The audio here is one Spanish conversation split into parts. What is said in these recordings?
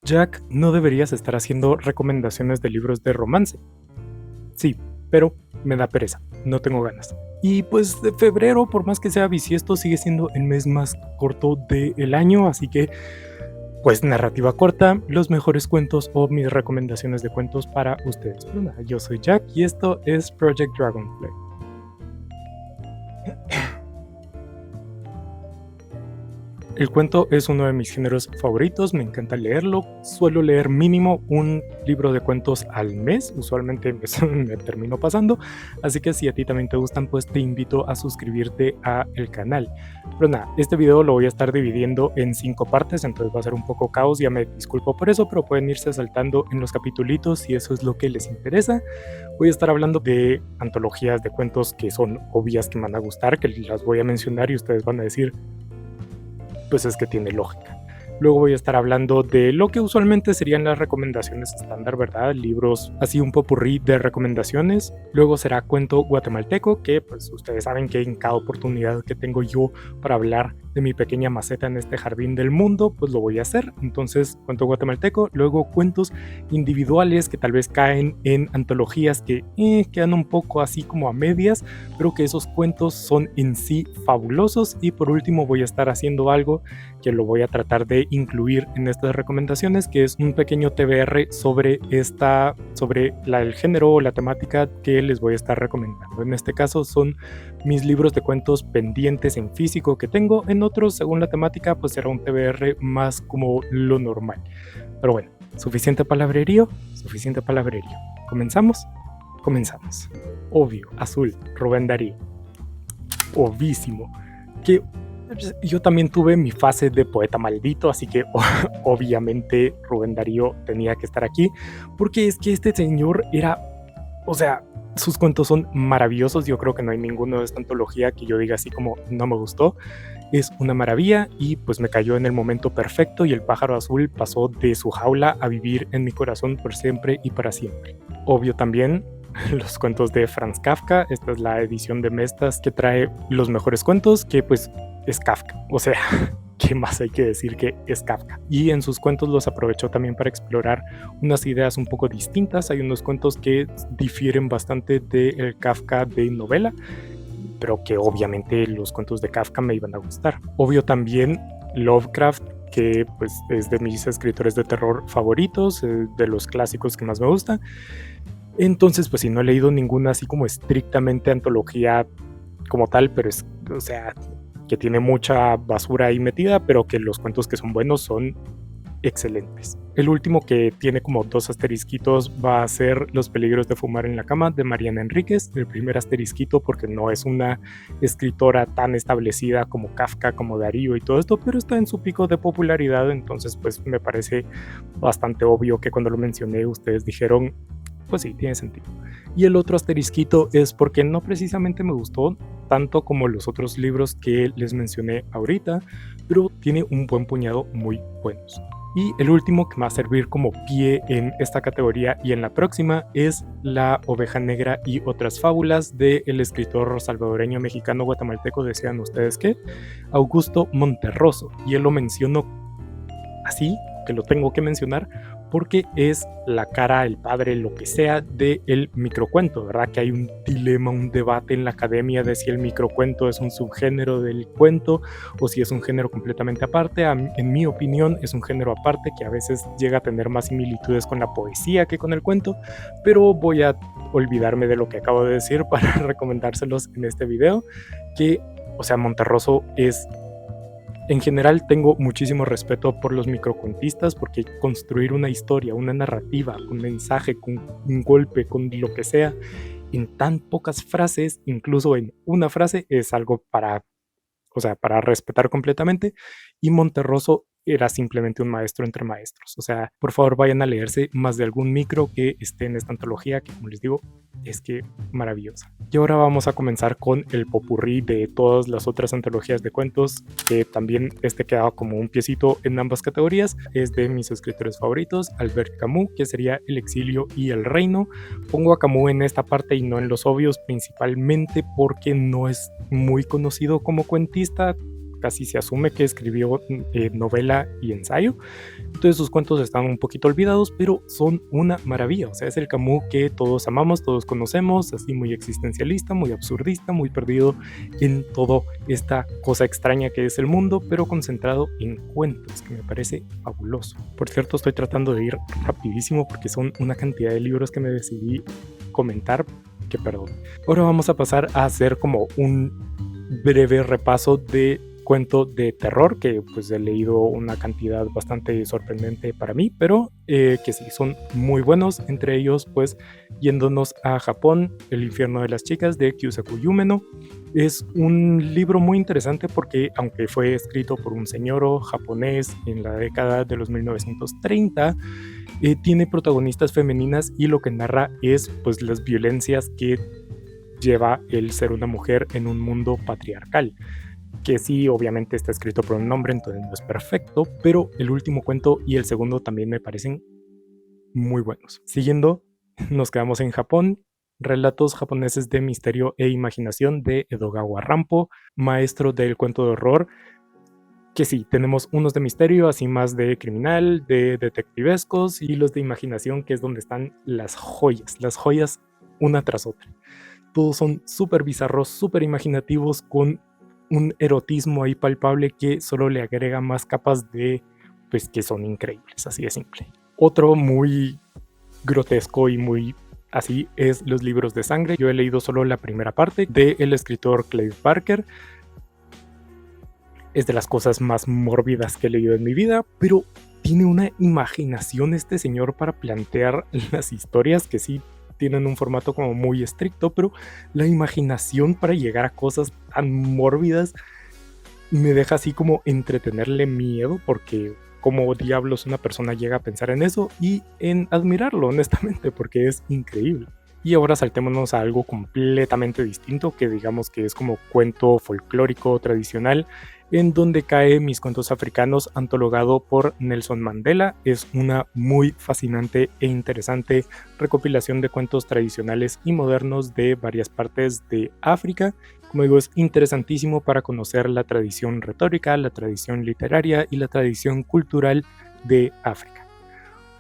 Jack, no deberías estar haciendo recomendaciones de libros de romance. Sí, pero me da pereza, no tengo ganas. Y pues de febrero, por más que sea bisiesto, sigue siendo el mes más corto del año, así que pues narrativa corta, los mejores cuentos o mis recomendaciones de cuentos para ustedes. Pero nada, yo soy Jack y esto es Project Dragonfly. El cuento es uno de mis géneros favoritos, me encanta leerlo, suelo leer mínimo un libro de cuentos al mes, usualmente me termino pasando, así que si a ti también te gustan, pues te invito a suscribirte al canal. Pero nada, este video lo voy a estar dividiendo en 5 partes, entonces va a ser un poco caos, ya me disculpo por eso, pero pueden irse saltando en los capitulitos si eso es lo que les interesa. Voy a estar hablando de antologías de cuentos que son obvias que me van a gustar, que las voy a mencionar y ustedes van a decir, pues es que tiene lógica. Luego voy a estar hablando de lo que usualmente serían las recomendaciones estándar, ¿verdad? Libros así un popurrí de recomendaciones. Luego será cuento guatemalteco, que pues ustedes saben que en cada oportunidad que tengo yo para hablar de mi pequeña maceta en este jardín del mundo, pues lo voy a hacer. Entonces, cuento guatemalteco, luego cuentos individuales que tal vez caen en antologías que quedan un poco así como a medias, pero que esos cuentos son en sí fabulosos. Y por último voy a estar haciendo algo que lo voy a tratar de incluir en estas recomendaciones, que es un pequeño TBR sobre el género o la temática que les voy a estar recomendando. En este caso son mis libros de cuentos pendientes en físico que tengo. En otros, según la temática, pues será un TBR más como lo normal. Pero bueno, suficiente palabrerío. ¿Comenzamos? Comenzamos. Obvio, azul, Rubén Darío. Obvísimo. Que yo también tuve mi fase de poeta maldito, así que obviamente Rubén Darío tenía que estar aquí, porque es que este señor era, o sea, sus cuentos son maravillosos. Yo creo que no hay ninguno de esta antología que yo diga así como no me gustó. Es una maravilla y pues me cayó en el momento perfecto y el pájaro azul pasó de su jaula a vivir en mi corazón por siempre y para siempre. Obvio también los cuentos de Franz Kafka. Esta es la edición de Mestas que trae los mejores cuentos, que pues es Kafka, o sea, ¿qué más hay que decir que es Kafka? Y en sus cuentos los aprovechó también para explorar unas ideas un poco distintas. Hay unos cuentos que difieren bastante del Kafka de novela, pero que obviamente los cuentos de Kafka me iban a gustar. Obvio también Lovecraft, que pues es de mis escritores de terror favoritos, de los clásicos que más me gusta. Entonces, pues sí, no he leído ninguna así como estrictamente antología como tal, pero es, o sea, que tiene mucha basura ahí metida, pero que los cuentos que son buenos son excelentes. El último, que tiene como 2 asterisquitos, va a ser Los peligros de fumar en la cama, de Mariana Enríquez. El primer asterisquito porque no es una escritora tan establecida como Kafka, como Darío y todo esto, pero está en su pico de popularidad, entonces pues me parece bastante obvio que cuando lo mencioné ustedes dijeron, pues sí, tiene sentido. Y el otro asterisquito es porque no precisamente me gustó tanto como los otros libros que les mencioné ahorita, pero tiene un buen puñado muy buenos. Y el último que me va a servir como pie en esta categoría y en la próxima es La oveja negra y otras fábulas del escritor salvadoreño mexicano guatemalteco, decían ustedes que, Augusto Monterroso. Y él lo menciono así, que lo tengo que mencionar, porque es la cara, el padre, lo que sea del microcuento, ¿verdad? Que hay un dilema, un debate en la academia de si el microcuento es un subgénero del cuento o si es un género completamente aparte. En mi opinión es un género aparte que a veces llega a tener más similitudes con la poesía que con el cuento, pero voy a olvidarme de lo que acabo de decir para recomendárselos en este video, que, o sea, Monterroso es... En general tengo muchísimo respeto por los microcuentistas, porque construir una historia, una narrativa, un mensaje, con un golpe, con lo que sea, en tan pocas frases, incluso en una frase, es algo para respetar completamente. Y Monterroso era simplemente un maestro entre maestros. O sea, por favor vayan a leerse más de algún micro que esté en esta antología, que como les digo, es que maravillosa. Y ahora vamos a comenzar con el popurrí de todas las otras antologías de cuentos, que también queda como un piecito en ambas categorías. Es de mis escritores favoritos, Albert Camus, que sería El exilio y El reino. Pongo a Camus en esta parte y no en los obvios, principalmente porque no es muy conocido como cuentista. casi se asume que escribió novela y ensayo. Entonces sus cuentos están un poquito olvidados, pero son una maravilla. O sea, es el Camus que todos amamos, todos conocemos, así muy existencialista, muy absurdista, muy perdido en toda esta cosa extraña que es el mundo, pero concentrado en cuentos, que me parece fabuloso. Por cierto, estoy tratando de ir rapidísimo porque son una cantidad de libros que me decidí comentar, que perdón. Ahora vamos a pasar a hacer como un breve repaso de cuento de terror, que pues he leído una cantidad bastante sorprendente para mí, pero que sí, son muy buenos. Entre ellos, pues, yéndonos a Japón, El infierno de las chicas, de Kyusaku Yumeno. Es un libro muy interesante porque, aunque fue escrito por un señor japonés en la década de los 1930, tiene protagonistas femeninas y lo que narra es pues las violencias que lleva el ser una mujer en un mundo patriarcal, que sí, obviamente está escrito por un hombre, entonces no es perfecto, pero el último cuento y el segundo también me parecen muy buenos. Siguiendo, nos quedamos en Japón. Relatos japoneses de misterio e imaginación, de Edogawa Rampo, maestro del cuento de horror, que sí, tenemos unos de misterio, así más de criminal, de detectivescos, y los de imaginación, que es donde están las joyas una tras otra. Todos son súper bizarros, súper imaginativos, con un erotismo ahí palpable que solo le agrega más capas de, pues, que son increíbles, así de simple. Otro muy grotesco y muy así es los libros de sangre. Yo he leído solo la primera parte del escritor Clive Barker. Es de las cosas más mórbidas que he leído en mi vida, pero tiene una imaginación este señor para plantear las historias que sí tienen un formato como muy estricto, pero la imaginación para llegar a cosas tan mórbidas me deja así como entretenerle miedo, porque como diablos una persona llega a pensar en eso y en admirarlo, honestamente, porque es increíble. Y ahora saltémonos a algo completamente distinto, que digamos que es como cuento folclórico tradicional, en donde cae Mis cuentos africanos, antologado por Nelson Mandela. Es una muy fascinante e interesante recopilación de cuentos tradicionales y modernos de varias partes de África. Como digo, es interesantísimo para conocer la tradición retórica, la tradición literaria y la tradición cultural de África.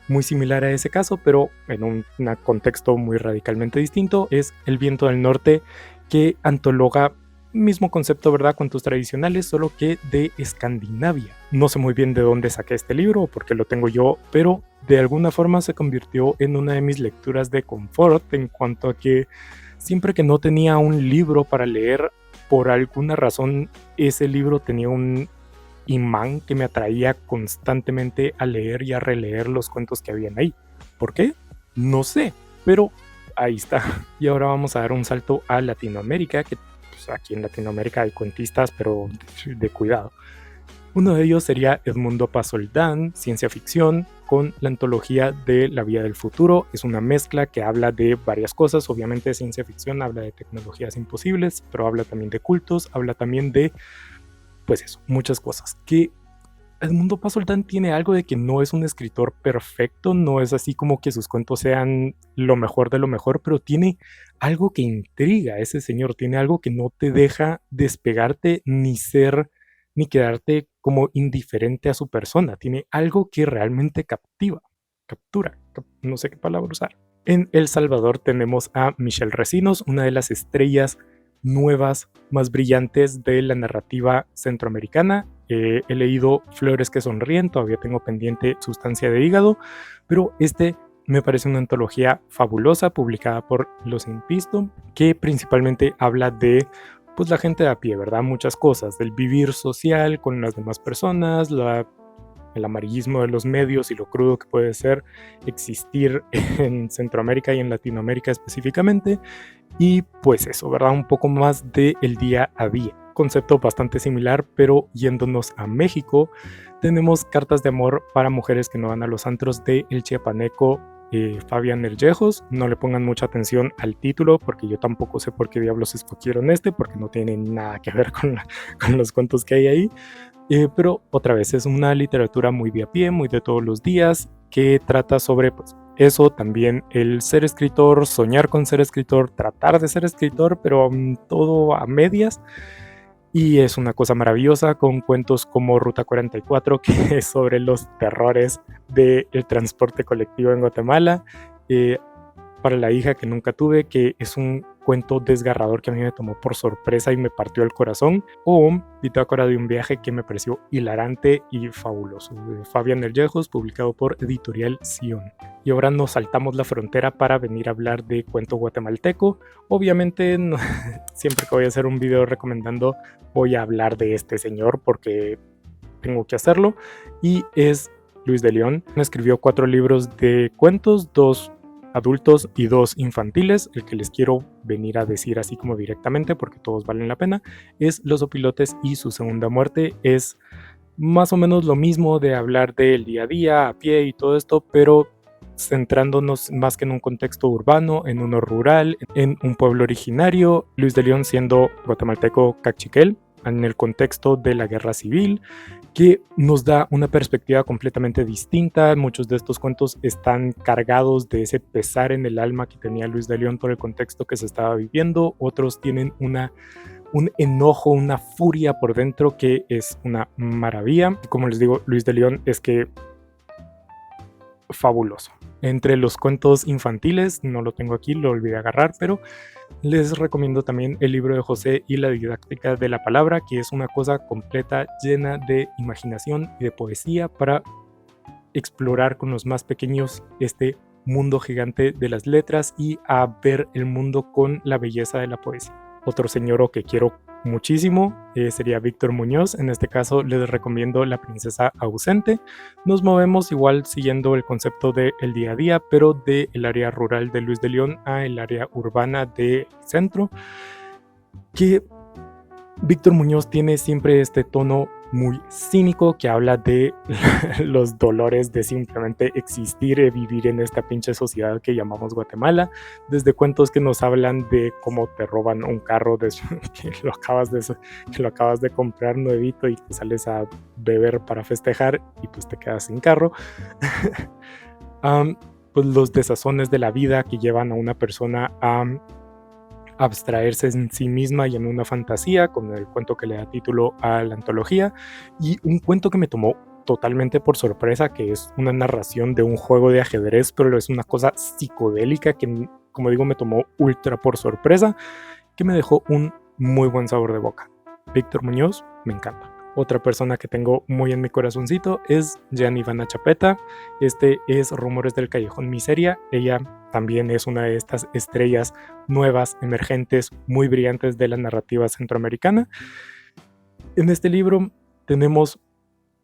Muy similar a ese caso, pero en un contexto muy radicalmente distinto, es El viento del norte, que antologa mismo concepto, ¿verdad? Cuentos tradicionales, solo que de Escandinavia. No sé muy bien de dónde saqué este libro o por qué lo tengo yo, pero de alguna forma se convirtió en una de mis lecturas de confort, en cuanto a que siempre que no tenía un libro para leer, por alguna razón ese libro tenía un imán que me atraía constantemente a leer y a releer los cuentos que habían ahí. ¿Por qué? No sé, pero ahí está. Y ahora vamos a dar un salto a Latinoamérica, que pues, aquí en Latinoamérica hay cuentistas, pero de cuidado. Uno de ellos sería Edmundo Pasoldán, ciencia ficción, con la antología de La vida del futuro. Es una mezcla que habla de varias cosas. Obviamente de ciencia ficción, habla de tecnologías imposibles, pero habla también de cultos, habla también de, pues eso, muchas cosas. Que Edmundo Pasoldán tiene algo de que no es un escritor perfecto, no es así como que sus cuentos sean lo mejor de lo mejor, pero tiene algo que intriga. Ese señor tiene algo que no te deja despegarte ni quedarte como indiferente a su persona. Tiene algo que realmente captura, no sé qué palabra usar. En El Salvador tenemos a Michelle Recinos, una de las estrellas nuevas más brillantes de la narrativa centroamericana. He leído Flores que sonríen, todavía tengo pendiente Sustancia de hígado, pero me parece una antología fabulosa publicada por Los Impisto, que principalmente habla de pues la gente de a pie, ¿verdad? Muchas cosas, del vivir social con las demás personas, el amarillismo de los medios y lo crudo que puede ser existir en Centroamérica y en Latinoamérica específicamente. Y pues eso, ¿verdad? Un poco más del día a día. Concepto bastante similar, pero yéndonos a México, tenemos Cartas de amor para mujeres que no van a los antros, de el chiapaneco Fabián Erjejos. No le pongan mucha atención al título, porque yo tampoco sé por qué diablos escogieron porque no tiene nada que ver con los cuentos que hay ahí. Pero otra vez, es una literatura muy de a pie, muy de todos los días, que trata sobre pues, eso, también el ser escritor, soñar con ser escritor, tratar de ser escritor, pero todo a medias. y es una cosa maravillosa, con cuentos como Ruta 44, que es sobre los terrores del transporte colectivo en Guatemala, para la hija que nunca tuve, que es un cuento desgarrador que a mí me tomó por sorpresa y me partió el corazón, o Bitácora de un viaje, que me pareció hilarante y fabuloso, de Fabián Nerjejos, publicado por Editorial Sion. Y ahora nos saltamos la frontera para venir a hablar de cuento guatemalteco. Obviamente no, siempre que voy a hacer un video recomendando voy a hablar de este señor porque tengo que hacerlo, y es Luis de León. Escribió 4 libros de cuentos, 2 adultos y 2 infantiles. El que les quiero venir a decir así como directamente, porque todos valen la pena, es Los Opilotes y su segunda muerte. Es más o menos lo mismo, de hablar del día a día, a pie y todo esto, pero centrándonos más que en un contexto urbano, en uno rural, en un pueblo originario, Luis de León siendo guatemalteco cachiquel, en el contexto de la guerra civil, que nos da una perspectiva completamente distinta. Muchos de estos cuentos están cargados de ese pesar en el alma que tenía Luis de León por el contexto que se estaba viviendo. Otros tienen un enojo, una furia por dentro que es una maravilla. Como les digo, Luis de León es que fabuloso. Entre los cuentos infantiles, no lo tengo aquí, lo olvidé agarrar, pero les recomiendo también el libro de José y la didáctica de la palabra, que es una cosa completa, llena de imaginación y de poesía para explorar con los más pequeños este mundo gigante de las letras y a ver el mundo con la belleza de la poesía. Otro señor que quiero muchísimo sería Víctor Muñoz. En este caso les recomiendo La princesa ausente. Nos movemos igual siguiendo el concepto del día a día, pero del área rural de Luis de León a el área urbana del centro, que Víctor Muñoz tiene siempre este tono muy cínico que habla de los dolores de simplemente existir y vivir en esta pinche sociedad que llamamos Guatemala, desde cuentos que nos hablan de cómo te roban un carro que lo acabas de comprar nuevito y te sales a beber para festejar y pues te quedas sin carro. Pues los desazones de la vida que llevan a una persona a abstraerse en sí misma y en una fantasía, con el cuento que le da título a la antología, y un cuento que me tomó totalmente por sorpresa, que es una narración de un juego de ajedrez, pero es una cosa psicodélica que, como digo, me tomó ultra por sorpresa, que me dejó un muy buen sabor de boca. Víctor Muñoz, me encanta. Otra persona que tengo muy en mi corazoncito es Jean Ivana Chapeta. Este es Rumores del Callejón Miseria. Ella también es una de estas estrellas nuevas, emergentes, muy brillantes de la narrativa centroamericana. En este libro tenemos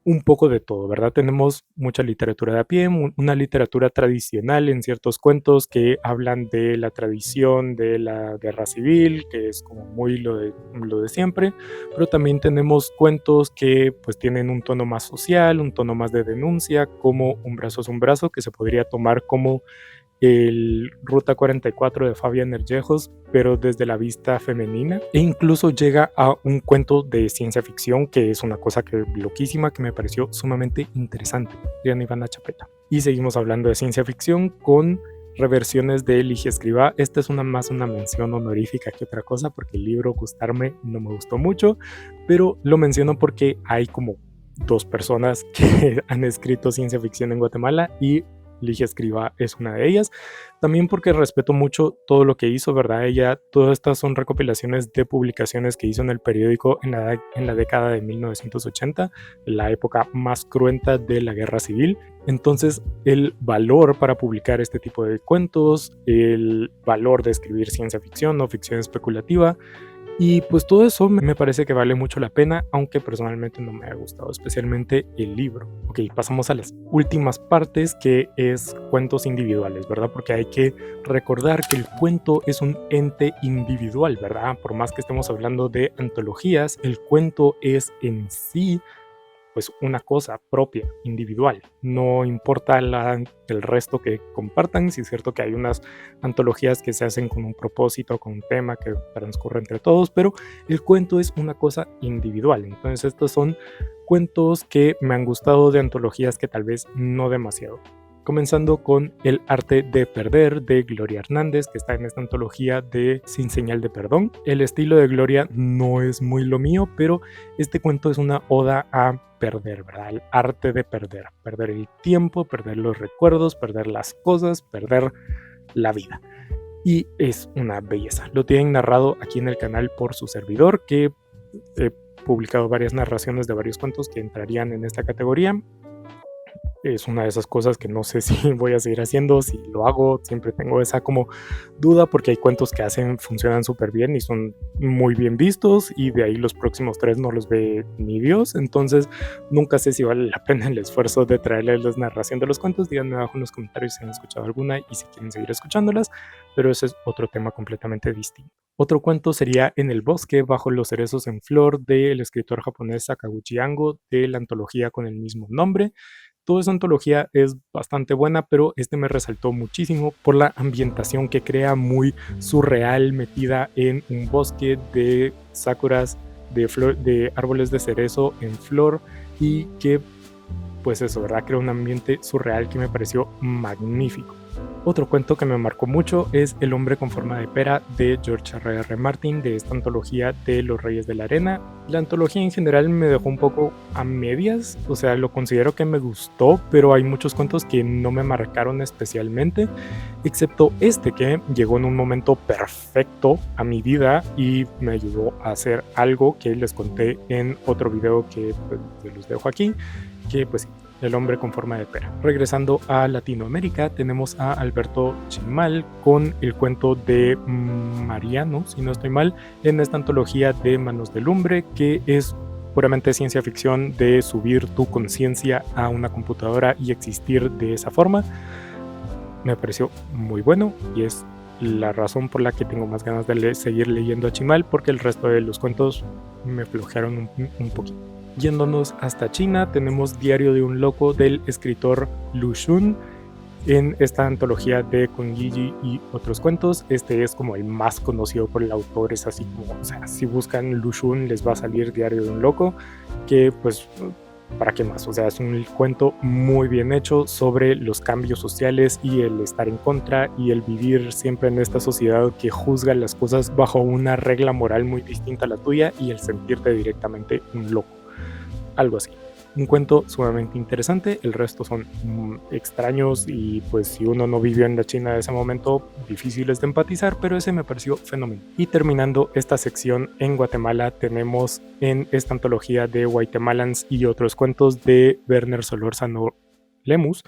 un poco de todo, ¿verdad? Tenemos mucha literatura de a pie, una literatura tradicional en ciertos cuentos que hablan de la tradición de la guerra civil, que es como muy lo de siempre, pero también tenemos cuentos que pues tienen un tono más social, un tono más de denuncia, como Un brazo es un brazo, que se podría tomar como el Ruta 44 de Fabián Nerjejos, pero desde la vista femenina, e incluso llega a un cuento de ciencia ficción, que es una cosa que loquísima, que me pareció sumamente interesante, Jean Ivana Chapeta. Y seguimos hablando de ciencia ficción con reversiones de Ligia Escrivá. Esta es más una mención honorífica que otra cosa, porque el libro Gustarme no me gustó mucho, pero lo menciono porque hay como 2 personas que han escrito ciencia ficción en Guatemala y Ligia Escrivá es una de ellas. También porque respeto mucho todo lo que hizo, ¿verdad? Todas estas son recopilaciones de publicaciones que hizo en el periódico en la década de 1980, la época más cruenta de la guerra civil. Entonces, el valor para publicar este tipo de cuentos, el valor de escribir ciencia ficción o ficción especulativa, y pues todo eso me parece que vale mucho la pena, aunque personalmente no me ha gustado especialmente el libro. Ok, pasamos a las últimas partes, que es cuentos individuales, ¿verdad? Porque hay que recordar que el cuento es un ente individual, ¿verdad? Por más que estemos hablando de antologías, el cuento es en sí pues una cosa propia, individual. No importa el resto que compartan. Sí es cierto que hay unas antologías que se hacen con un propósito, con un tema que transcurre entre todos, pero el cuento es una cosa individual. Entonces estos son cuentos que me han gustado de antologías que tal vez no demasiado. comenzando con El arte de perder de Gloria Hernández, que está en esta antología de Sin señal de perdón. El estilo de Gloria no es muy lo mío, pero este cuento es una oda a perder, ¿verdad? El arte de perder. Perder el tiempo, perder los recuerdos, perder las cosas, perder la vida. Y es una belleza. Lo tienen narrado aquí en el canal por su servidor, que he publicado varias narraciones de varios cuentos que entrarían en esta categoría. Es una de esas cosas que no sé si voy a seguir haciendo, si lo hago, siempre tengo esa como duda porque hay cuentos que funcionan súper bien y son muy bien vistos y de ahí los próximos 3 no los ve ni Dios, entonces nunca sé si vale la pena el esfuerzo de traerles la narración de los cuentos. Díganme abajo en los comentarios si han escuchado alguna y si quieren seguir escuchándolas, pero ese es otro tema completamente distinto. Otro cuento sería En el bosque bajo los cerezos en flor del escritor japonés Sakaguchi Ango de la antología con el mismo nombre. Toda esa antología es bastante buena, pero este me resaltó muchísimo por la ambientación que crea, muy surreal, metida en un bosque de sakuras, de árboles de cerezo en flor, y que pues eso, ¿verdad? Crea un ambiente surreal que me pareció magnífico. Otro cuento que me marcó mucho es El hombre con forma de pera de George R.R. Martin, de esta antología de Los Reyes de la Arena. La antología en general me dejó un poco a medias, o sea, lo considero que me gustó, pero hay muchos cuentos que no me marcaron especialmente, excepto este que llegó en un momento perfecto a mi vida y me ayudó a hacer algo que les conté en otro video que pues, los dejo aquí, que pues El hombre con forma de pera. Regresando a Latinoamérica, tenemos a Alberto Chimal con el cuento de Mariano, si no estoy mal, en esta antología de Manos de Lumbre, que es puramente ciencia ficción de subir tu conciencia a una computadora y existir de esa forma. Me pareció muy bueno y es la razón por la que tengo más ganas de seguir leyendo a Chimal, porque el resto de los cuentos me flojearon un poquito. Yéndonos hasta China, tenemos Diario de un loco del escritor Lu Xun en esta antología de Kongiji y otros cuentos. Este es como el más conocido por el autor, es así como, o sea, si buscan Lu Xun les va a salir Diario de un loco, que pues, ¿para qué más? O sea, es un cuento muy bien hecho sobre los cambios sociales y el estar en contra y el vivir siempre en esta sociedad que juzga las cosas bajo una regla moral muy distinta a la tuya y el sentirte directamente un loco. Algo así. Un cuento sumamente interesante, el resto son extraños y pues si uno no vivió en la China de ese momento, difíciles de empatizar, pero ese me pareció fenomenal. Y terminando esta sección, en Guatemala tenemos en esta antología de Guatemalans y otros cuentos de Werner Solórzano Lemus,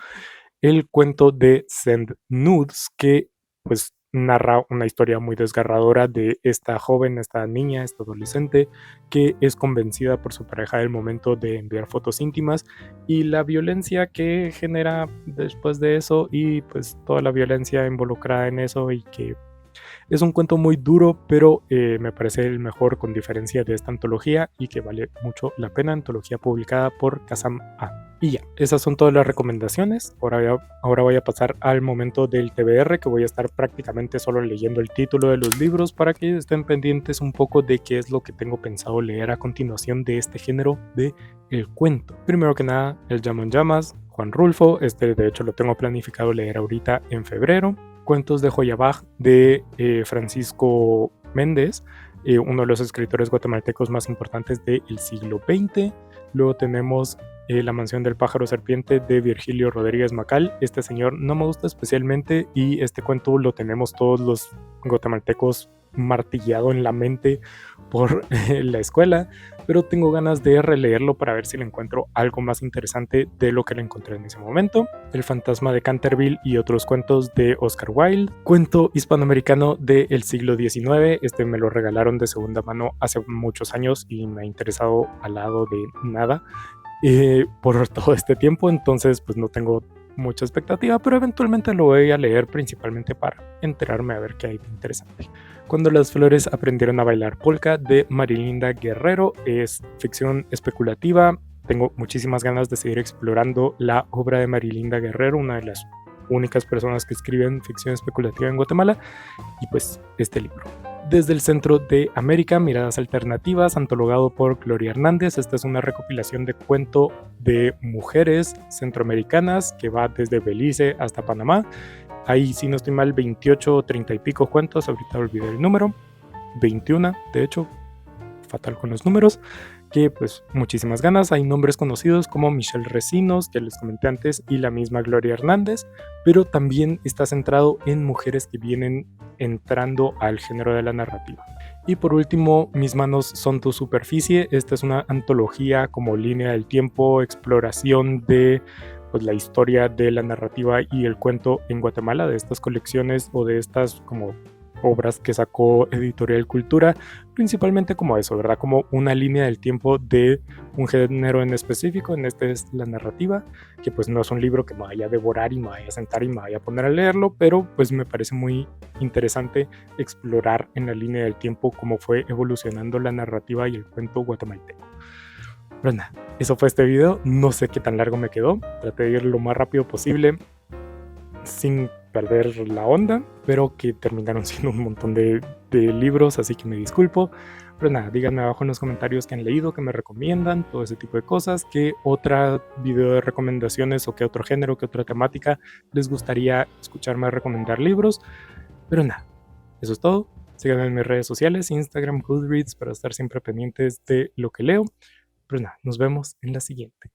el cuento de Send Nudes, que pues narra una historia muy desgarradora de esta joven, esta niña, esta adolescente que es convencida por su pareja del momento de enviar fotos íntimas y la violencia que genera después de eso y pues toda la violencia involucrada en eso, y que es un cuento muy duro, pero me parece el mejor con diferencia de esta antología y que vale mucho la pena, antología publicada por Kazam A. Y ya, esas son todas las recomendaciones. Ahora voy a pasar al momento del TBR, que voy a estar prácticamente solo leyendo el título de los libros para que estén pendientes un poco de qué es lo que tengo pensado leer a continuación de este género de el cuento. Primero que nada, El llamo en llamas, Juan Rulfo. Este de hecho lo tengo planificado leer ahorita en febrero. Cuentos de Joyabaj de Francisco Méndez, uno de los escritores guatemaltecos más importantes del siglo XX. Luego tenemos La mansión del pájaro serpiente de Virgilio Rodríguez Macal. Este señor no me gusta especialmente y este cuento lo tenemos todos los guatemaltecos martillado en la mente por la escuela, pero tengo ganas de releerlo para ver si le encuentro algo más interesante de lo que le encontré en ese momento. El fantasma de Canterville y otros cuentos de Oscar Wilde, cuento hispanoamericano del siglo XIX. Este me lo regalaron de segunda mano hace muchos años y me ha interesado al lado de nada por todo este tiempo, entonces pues no tengo mucha expectativa, pero eventualmente lo voy a leer principalmente para enterarme a ver qué hay de interesante. Cuando las flores aprendieron a bailar polka de Marilinda Guerrero, es ficción especulativa. Tengo muchísimas ganas de seguir explorando la obra de Marilinda Guerrero, una de las únicas personas que escriben ficción especulativa en Guatemala, y pues este libro. Desde el centro de América, Miradas Alternativas, antologado por Gloria Hernández. Esta es una recopilación de cuento de mujeres centroamericanas que va desde Belice hasta Panamá. Hay, si no estoy mal, 28 o 30 y pico cuentos, ahorita olvidé el número, 21 de hecho, fatal con los números, que pues muchísimas ganas. Hay nombres conocidos como Michelle Recinos, que les comenté antes, y la misma Gloria Hernández, pero también está centrado en mujeres que vienen entrando al género de la narrativa. Y por último, Mis manos son tu superficie. Esta es una antología como línea del tiempo, exploración de pues, la historia de la narrativa y el cuento en Guatemala, de estas colecciones o de estas como obras que sacó Editorial Cultura, principalmente como eso, ¿verdad? Como una línea del tiempo de un género en específico. En este es la narrativa, que pues no es un libro que me vaya a devorar y me vaya a sentar y me vaya a poner a leerlo, pero pues me parece muy interesante explorar en la línea del tiempo cómo fue evolucionando la narrativa y el cuento guatemalteco. Pero nada, eso fue este video. No sé qué tan largo me quedó. Traté de ir lo más rápido posible sin perder la onda, pero que terminaron siendo un montón de libros, así que me disculpo. Pero nada, díganme abajo en los comentarios que han leído, que me recomiendan, todo ese tipo de cosas, qué otra video de recomendaciones o qué otro género, qué otra temática les gustaría escucharme recomendar libros. Pero nada, eso es todo. Síganme en mis redes sociales, Instagram, Goodreads, para estar siempre pendientes de lo que leo. Pero nada, nos vemos en la siguiente.